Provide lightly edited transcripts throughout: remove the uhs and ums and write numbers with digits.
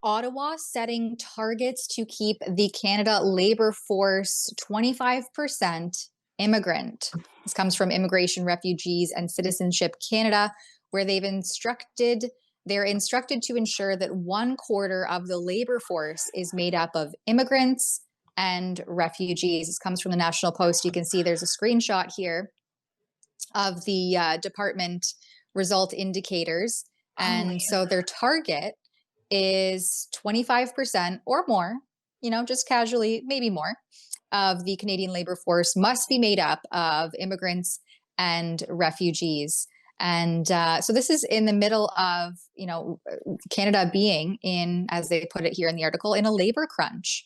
Ottawa setting targets to keep the Canada labor force 25% immigrant. This comes from Immigration, Refugees, and Citizenship Canada, where they're instructed to ensure that 1/4 of the labor force is made up of immigrants and refugees. This comes from the National Post. You can see there's a screenshot here of the department result indicators. Oh, And yeah. so their target is 25% or more, just casually, maybe more, of the Canadian labor force must be made up of immigrants and refugees. And so this is in the middle of, Canada being in, as they put it here in the article, in a labor crunch.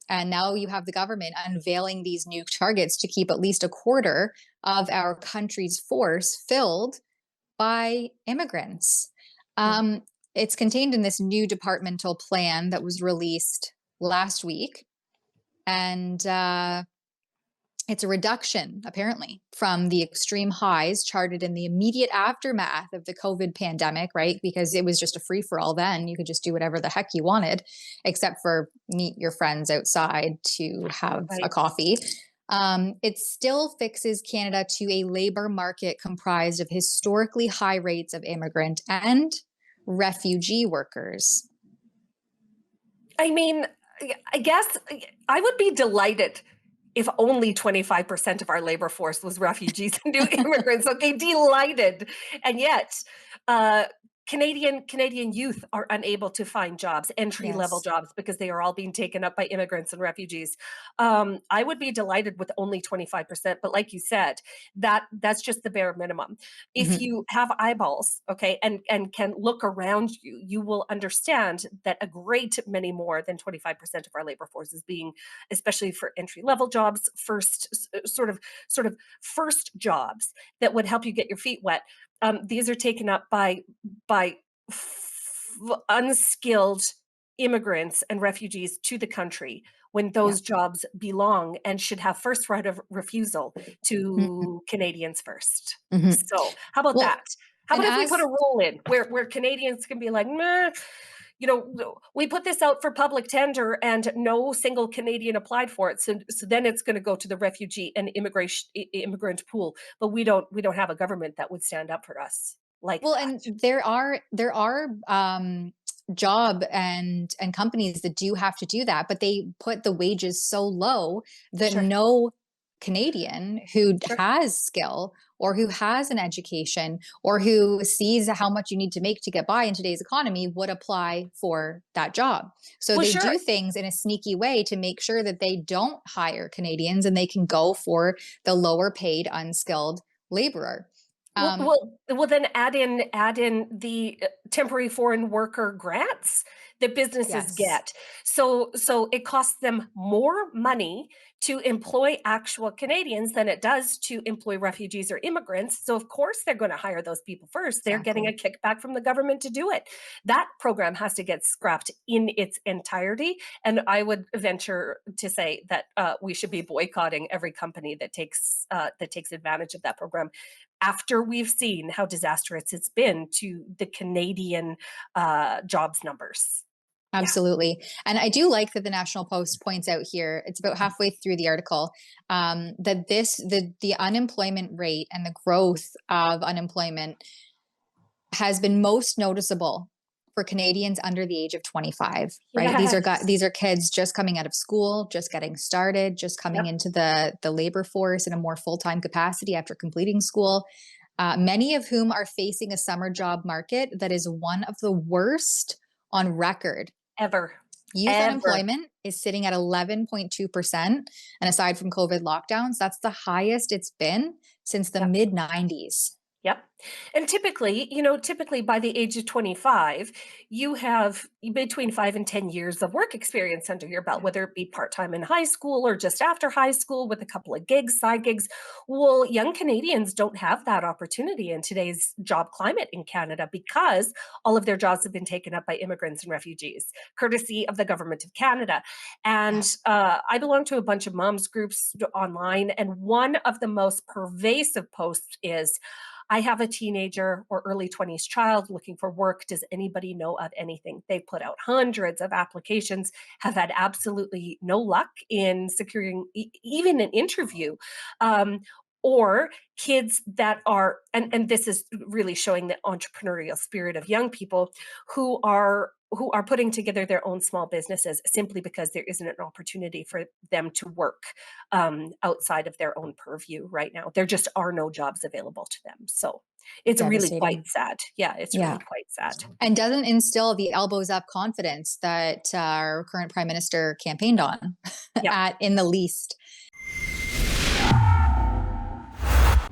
And now you have the government unveiling these new targets to keep at least 1/4 of our country's force filled by immigrants. Um, it's contained in this new departmental plan that was released last week. And it's a reduction, apparently, from the extreme highs charted in the immediate aftermath of the COVID pandemic, right? Because it was just a free for all then. You could just do whatever the heck you wanted, except for meet your friends outside to have a Right. coffee. It still fixes Canada to a labor market comprised of historically high rates of immigrant and refugee workers. I mean, I guess I would be delighted if only 25% of our labor force was refugees and new immigrants. Okay, delighted. And yet, uh, Canadian youth are unable to find jobs, entry level Yes. jobs, because they are all being taken up by immigrants and refugees. I would be delighted with only 25%, but like you said, that's just the bare minimum. If Mhm. you have eyeballs, okay, and can look around you, you will understand that a great many more than 25% of our labor force is being, especially for entry level jobs, sort of first jobs that would help you get your feet wet. These are taken up by unskilled immigrants and refugees to the country when Yeah. those jobs belong and should have first right of refusal Mhm. to Canadians first. Mhm. So, how about Well, that? How and about if we put a as rule in where Canadians can be like, meh, we put this out for public tender and no single Canadian applied for it. So then it's going to go to the refugee and immigrant pool. But we don't have a government that would stand up for us like well, that. and there are job and companies that do have to do that, but they put the wages so low that Sure, no Canadian who sure. has skill or who has an education or who sees how much you need to make to get by in today's economy would apply for that job. So Well, they sure. do things in a sneaky way to make sure that they don't hire Canadians and they can go for the lower paid unskilled laborer. Well, Um, well, well, then add in the temporary foreign worker grants that businesses yes. get. So it costs them more money to employ actual Canadians than it does to employ refugees or immigrants. So of course they're going to hire those people first. They're getting a Exactly. kickback from the government to do it. That program has to get scrapped in its entirety. And I would venture to say that we should be boycotting every company that takes advantage of that program after we've seen how disastrous it's been to the Canadian jobs numbers. Yeah. Absolutely. And I do like that the National Post points out here, it's about halfway through the article, that the unemployment rate and the growth of unemployment has been most noticeable for Canadians under the age of 25, right? Yes. These are kids just coming out of school, just getting started, just coming Yep. into the labor force in a more full-time capacity after completing school. Many of whom are facing a summer job market that is one of the worst on record. Ever. Youth Ever. unemployment is sitting at 11.2%. And aside from COVID lockdowns, that's the highest it's been since the Yep. mid 90s. Yep. And typically by the age of 25, you have between 5 and 10 years of work experience under your belt, Yeah. whether it be part-time in high school or just after high school with a couple of gigs, side gigs. Well, young Canadians don't have that opportunity in today's job climate in Canada because all of their jobs have been taken up by immigrants and refugees, courtesy of the government of Canada. Yeah. And I belong to a bunch of moms groups online, and one of the most pervasive posts is, I have a teenager or early 20s child looking for work. Does anybody know of anything? They've put out hundreds of applications, have had absolutely no luck in securing even an interview. Or kids that are, and this is really showing the entrepreneurial spirit of young people who are putting together their own small businesses simply because there isn't an opportunity for them to work outside of their own purview right now. There just are no jobs available to them. So it's really quite Devastating. sad. Yeah, it's really Yeah. quite sad. And doesn't instill the elbows up confidence that our current prime minister campaigned on Yeah. in the least.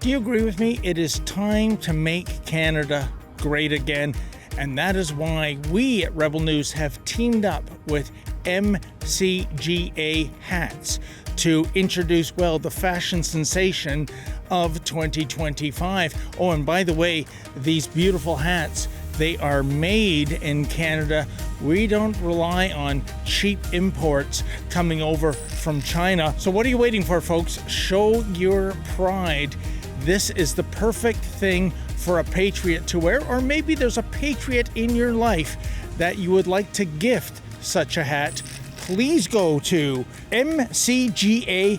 Do you agree with me? It is time to make Canada great again. And that is why we at Rebel News have teamed up with MCGA hats to introduce, well, the fashion sensation of 2025. Oh, and by the way, these beautiful hats, they are made in Canada. We don't rely on cheap imports coming over from China. So what are you waiting for, folks? Show your pride. This is the perfect thing for a patriot to wear, or maybe there's a patriot in your life that you would like to gift such a hat. Please go to mcgahats.ca.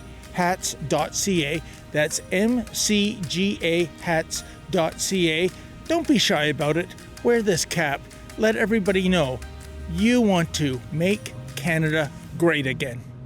That's mcgahats.ca. Don't be shy about it. Wear this cap. Let everybody know you want to make Canada great again.